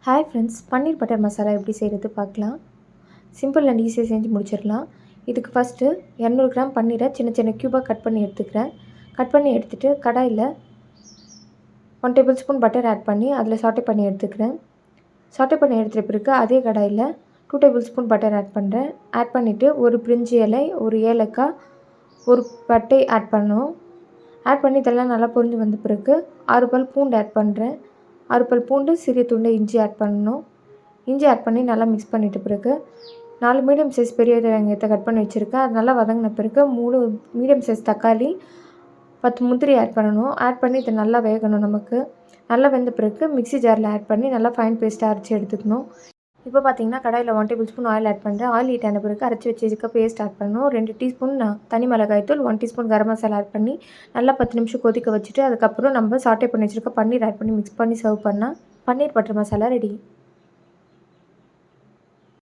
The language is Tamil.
ஹாய் ஃப்ரெண்ட்ஸ், பன்னீர் பட்டர் மசாலா எப்படி செய்கிறது பார்க்கலாம். சிம்பிள் அண்ட் ஈஸியாக செஞ்சு முடிச்சிடலாம். இதுக்கு ஃபஸ்ட்டு 200 கிராம் பன்னீரை சின்ன சின்ன க்யூபாக கட் பண்ணி எடுத்துக்கிறேன். கட் பண்ணி எடுத்துகிட்டு கடாயில் 1 டேபிள் ஸ்பூன் பட்டர் ஆட் பண்ணி அதில் சாட்டே பண்ணி எடுத்துக்கிறேன். சாட்டே பண்ணி எடுத்துகிட்ட பிறகு அதே கடாயில் 2 டேபிள் ஸ்பூன் பட்டர் ஆட் பண்ணுறேன். ஆட் பண்ணிவிட்டு ஒரு பிரிஞ்சி இலை, ஒரு ஏலக்காய், ஒரு பட்டை ஆட் பண்ணணும். ஆட் பண்ணி இதெல்லாம் நல்லா பொரிஞ்சு வந்த பிறகு 6 பல் பூண்டு ஆட் பண்ணுறேன். 6 பல் பூண்டு, சிறிய துண்டு இஞ்சி ஆட் பண்ணணும். இஞ்சி ஆட் பண்ணி நல்லா மிக்ஸ் பண்ணிட்ட பிறகு 4 மீடியம் சைஸ் பெரிய வெங்காயத்தை கட் பண்ணி வச்சுருக்கேன். அது நல்லா வதங்கின பிறகு 3 மீடியம் சைஸ் தக்காளி, 10 முந்திரி ஆட் பண்ணணும். ஆட் பண்ணி இதை நல்லா வேகணும். நமக்கு நல்லா வெந்த பிறகு மிக்ஸி ஜாரில் ஆட் பண்ணி நல்லா ஃபைன் பேஸ்ட்டாக அரைச்சி எடுத்துக்கணும். இப்போ பார்த்தீங்கன்னா கடாயில் 1 டேபிள் ஸ்பூன் ஆயில் ஆட் பண்ணுறேன். ஆயில் ஹீட் ஆன பிறகு அரைச்சி வச்சுருக்க பேஸ்ட் ஆட் பண்ணணும். 2 டீஸ்பூன் தனி மிளகாய்த்தூள், 1 டீஸ்பூன் கரம் மசாலா ஆட் பண்ணி நல்லா 10 நிமிஷம் கொதிக்க வச்சுட்டு அதுக்கப்புறம் நம்ம சாட்டே பண்ணி வச்சுருக்க பன்னீர் ஆட் பண்ணி மிக்ஸ் பண்ணி சர்வ் பண்ணால் பன்னீர் பட்டர் மசாலா ரெடி.